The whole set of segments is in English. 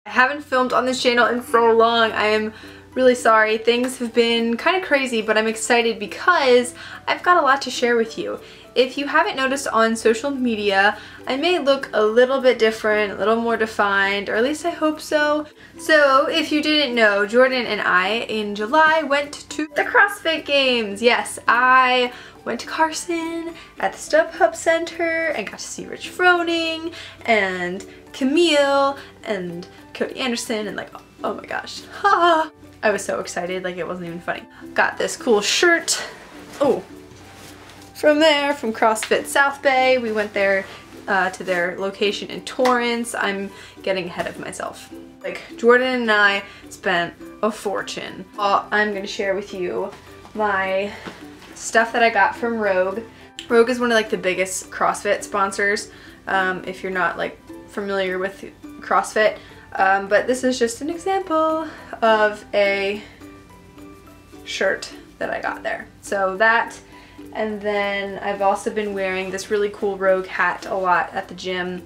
I haven't filmed on this channel in so long. I am really sorry. Things have been kind of crazy, but I'm excited because I've got a lot to share with you. If you haven't noticed on social media, I may look a little bit different, a little more defined, or at least I hope so. So if you didn't know, Jordan and I in July went to the CrossFit Games. Yes, I went to Carson at the StubHub Center and got to see Rich Froning and Camille and Cody Anderson and like, oh my gosh, ha! I was so excited, like it wasn't even funny. Got this cool shirt. Oh, from there, from CrossFit South Bay. We went there to their location in Torrance. I'm getting ahead of myself. Like Jordan and I spent a fortune. I'm gonna share with you my stuff that I got from Rogue. Rogue is one of like the biggest CrossFit sponsors, if you're not like familiar with CrossFit. But this is just an example of a shirt that I got there. So that, and then I've also been wearing this really cool Rogue hat a lot at the gym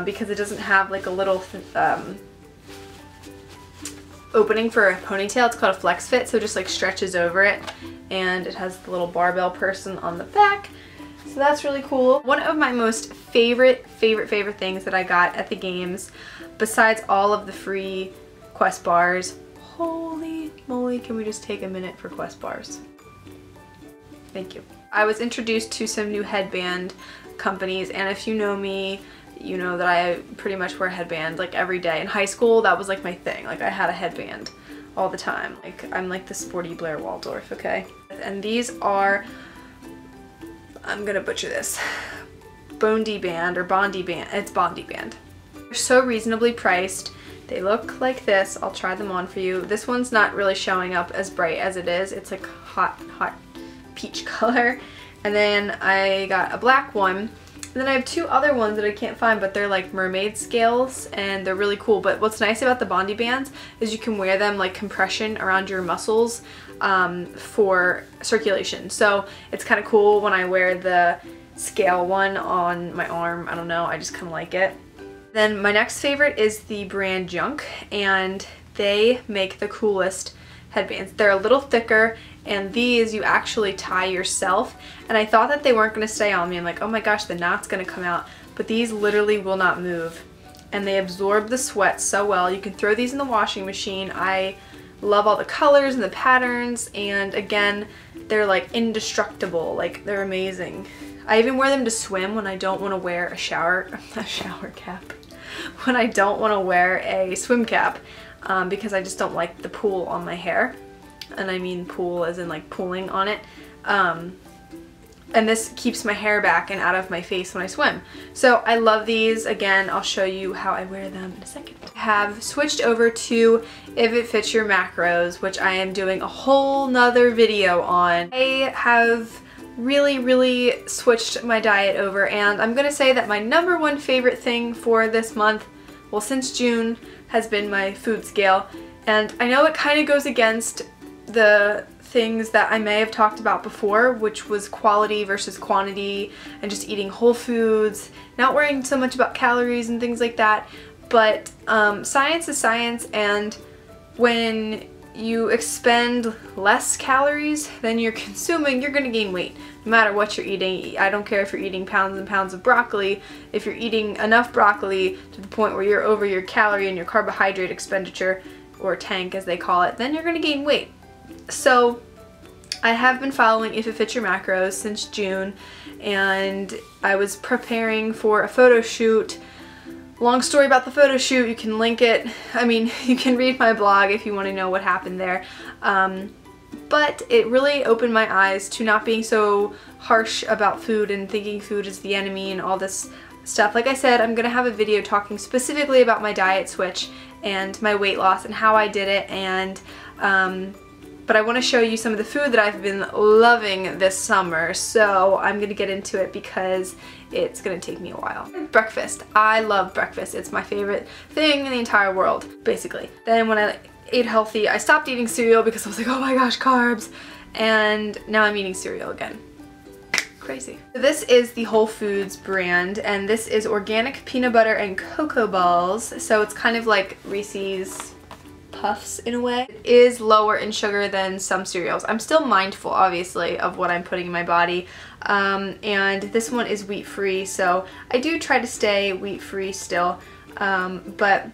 because it doesn't have like a little opening for a ponytail. It's called a flex fit, so it just like stretches over it, and it has the little barbell person on the back. So that's really cool. One of my most favorite things that I got at the games, besides all of the free Quest bars, holy moly, can we just take a minute for Quest bars? Thank you. I was introduced to some new headband companies, and if you know me, you know that I pretty much wear a headband like every day. In high school, that was like my thing. Like I had a headband all the time. Like I'm like the sporty Blair Waldorf, okay? And these are, I'm gonna butcher this, Bondi Band or Bondi Band. It's Bondi Band. They're so reasonably priced. They look like this. I'll try them on for you. This one's not really showing up as bright as it is. It's like hot peach color. And then I got a black one. And then I have two other ones that I can't find, but they're like mermaid scales and they're really cool. But what's nice about the Bondi bands is you can wear them like compression around your muscles for circulation. So it's kind of cool when I wear the scale one on my arm. I don't know, I just kind of like it. Then my next favorite is the brand Junk, and they make the coolest headbands. They're a little thicker, and these you actually tie yourself, and I thought that they weren't going to stay on me. I'm like, oh my gosh, the knot's going to come out, but these literally will not move, and they absorb the sweat so well. You can throw these in the washing machine. I love all the colors and the patterns, and again, they're like indestructible. Like they're amazing. I even wear them to swim when I don't want to wear a shower cap, when I don't want to wear a swim cap, because I just don't like the pool on my hair. And I mean pool as in like pooling on it. And this keeps my hair back and out of my face when I swim. So I love these. Again, I'll show you how I wear them in a second. I have switched over to If It Fits Your Macros, which I am doing a whole nother video on. I have really switched my diet over, and I'm gonna say that my #1 favorite thing for this month, well since June, has been my food scale. And I know it kind of goes against the things that I may have talked about before, which was quality versus quantity and just eating whole foods, not worrying so much about calories and things like that. But science is science, and when you expend less calories than you're consuming, you're gonna gain weight no matter what you're eating. I don't care if you're eating pounds and pounds of broccoli. If you're eating enough broccoli to the point where you're over your calorie and your carbohydrate expenditure, or tank as they call it, then you're gonna gain weight. So I have been following If It Fits Your Macros since June, and I was preparing for a photo shoot. Long story about the photo shoot, you can link it. I mean, you can read my blog if you want to know what happened there. But it really opened my eyes to not being so harsh about food and thinking food is the enemy and all this stuff. Like I said, I'm gonna have a video talking specifically about my diet switch and my weight loss and how I did it, and but I want to show you some of the food that I've been loving this summer, so I'm gonna get into it because it's gonna take me a while. Breakfast. I love breakfast. It's my favorite thing in the entire world, basically. Then when I ate healthy, I stopped eating cereal because I was like, oh my gosh, carbs, and now I'm eating cereal again. crazy. So this is the Whole Foods brand, and this is organic peanut butter and cocoa balls. So it's kind of like Reese's Puffs in a way. It is lower in sugar than some cereals. I'm still mindful, obviously, of what I'm putting in my body. And this one is wheat-free, so I do try to stay wheat-free still. But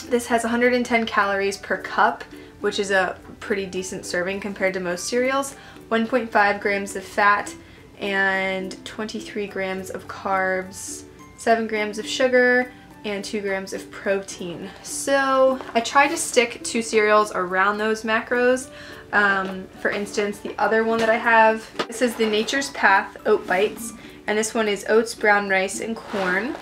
this has 110 calories per cup, which is a pretty decent serving compared to most cereals. 1.5 grams of fat and 23 grams of carbs, 7 grams of sugar, and 2 grams of protein. So I try to stick to cereals around those macros. For instance, the other one that I have, this is the Nature's Path Oat Bites, and this one is oats, brown rice, and corn.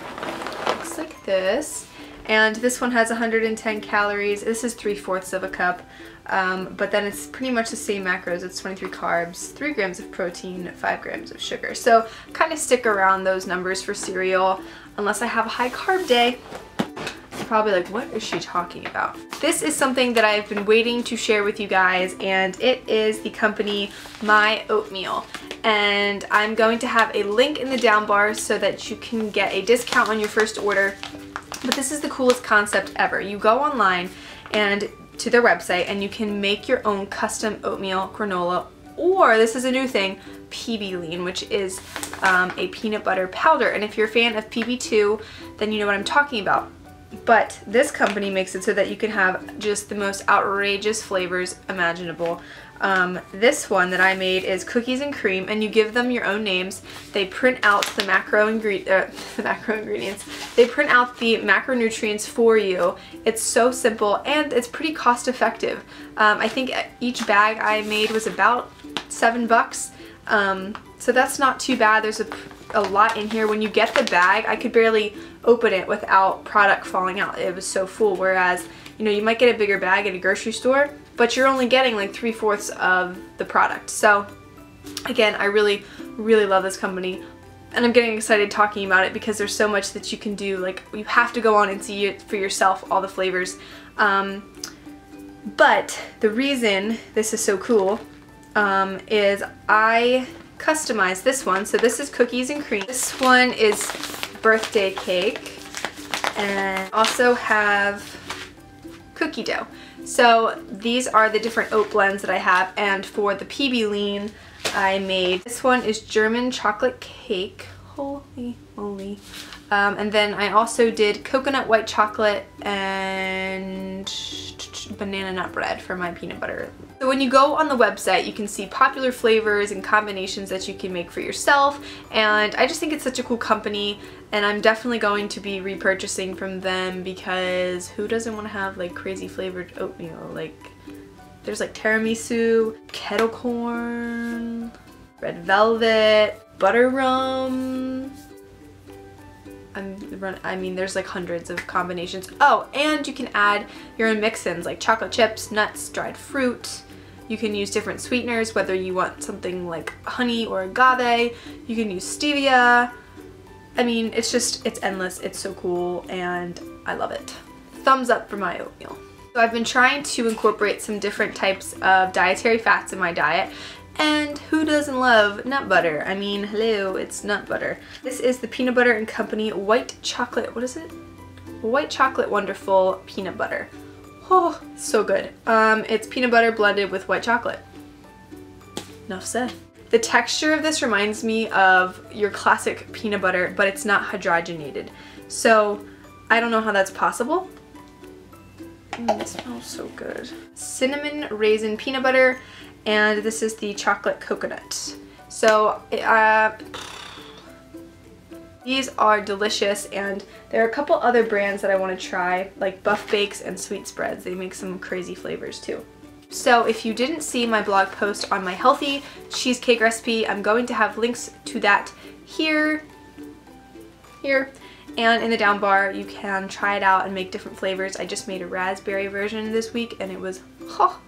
Looks like this. And this one has 110 calories. This is 3/4 of a cup. But then it's pretty much the same macros. It's 23 carbs, 3 grams of protein, 5 grams of sugar. So kind of stick around those numbers for cereal unless I have a high carb day. You're probably like, what is she talking about? This is something that I've been waiting to share with you guys, and it is the company My Oatmeal. And I'm going to have a link in the down bar so that you can get a discount on your first order. But this is the coolest concept ever. You go online and to their website and you can make your own custom oatmeal granola, or this is a new thing, PB Lean, which is a peanut butter powder. And if you're a fan of PB2, then you know what I'm talking about. But this company makes it so that you can have just the most outrageous flavors imaginable. This one that I made is cookies and cream, and you give them your own names. They print out the macroingredients. They print out the macronutrients for you. It's so simple, and it's pretty cost effective. I think each bag I made was about $7. So that's not too bad. There's a lot in here. When you get the bag, I could barely open it without product falling out. It was so full, whereas, you know, you might get a bigger bag at a grocery store, but you're only getting like 3/4 of the product. So again, I really, really love this company, and I'm getting excited talking about it because there's so much that you can do. Like, you have to go on and see it for yourself, all the flavors. But the reason this is so cool is I customized this one. So this is cookies and cream. This one is birthday cake, and also have cookie dough. So these are the different oat blends that I have, and for the PB Lean I made, this one is German chocolate cake, holy moly, and then I also did coconut white chocolate and banana nut bread for my peanut butter. So when you go on the website, you can see popular flavors and combinations that you can make for yourself, and I just think it's such a cool company, and I'm definitely going to be repurchasing from them because who doesn't want to have like crazy flavored oatmeal? Like, there's like tiramisu, kettle corn, red velvet, butter rum. I mean, there's like hundreds of combinations. Oh, and you can add your own mix-ins like chocolate chips, nuts, dried fruit. You can use different sweeteners, whether you want something like honey or agave. You can use stevia. I mean, it's endless. It's so cool, and I love it. Thumbs up for My Oatmeal. So I've been trying to incorporate some different types of dietary fats in my diet, and who doesn't love nut butter? I mean, hello, it's nut butter. This is the Peanut Butter and Company White Chocolate, what is it? White Chocolate Wonderful Peanut Butter. Oh, so good. It's peanut butter blended with white chocolate. Enough said. The texture of this reminds me of your classic peanut butter, but it's not hydrogenated. So I don't know how that's possible. It smells so good. Cinnamon raisin peanut butter, and this is the chocolate coconut. So these are delicious, and there are a couple other brands that I want to try, like Buff Bakes and Sweet Spreads. They make some crazy flavors too. So if you didn't see my blog post on my healthy cheesecake recipe, I'm going to have links to that here, and in the down bar. You can try it out and make different flavors. I just made a raspberry version this week, and it was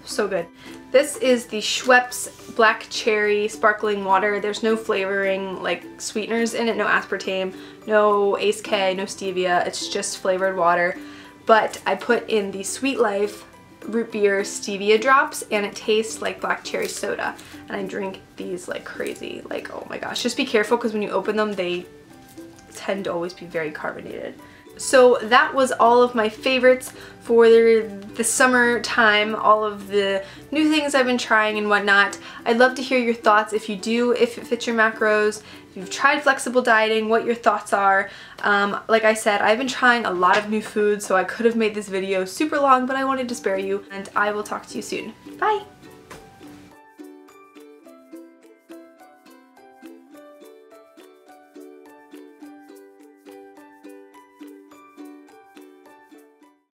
so good. This is the Schweppes Black Cherry Sparkling Water. There's no flavoring like sweeteners in it, no aspartame, no Ace K, no stevia. It's just flavored water. But I put in the Sweet Life root beer stevia drops, and it tastes like black cherry soda. And I drink these like crazy. Like, oh my gosh. Just be careful because when you open them, they tend to always be very carbonated. So that was all of my favorites for the summer time, all of the new things I've been trying and whatnot. I'd love to hear your thoughts if you do, if it fits your macros, if you've tried flexible dieting, what your thoughts are. Like I said, I've been trying a lot of new foods, so I could have made this video super long, but I wanted to spare you, and I will talk to you soon. Bye!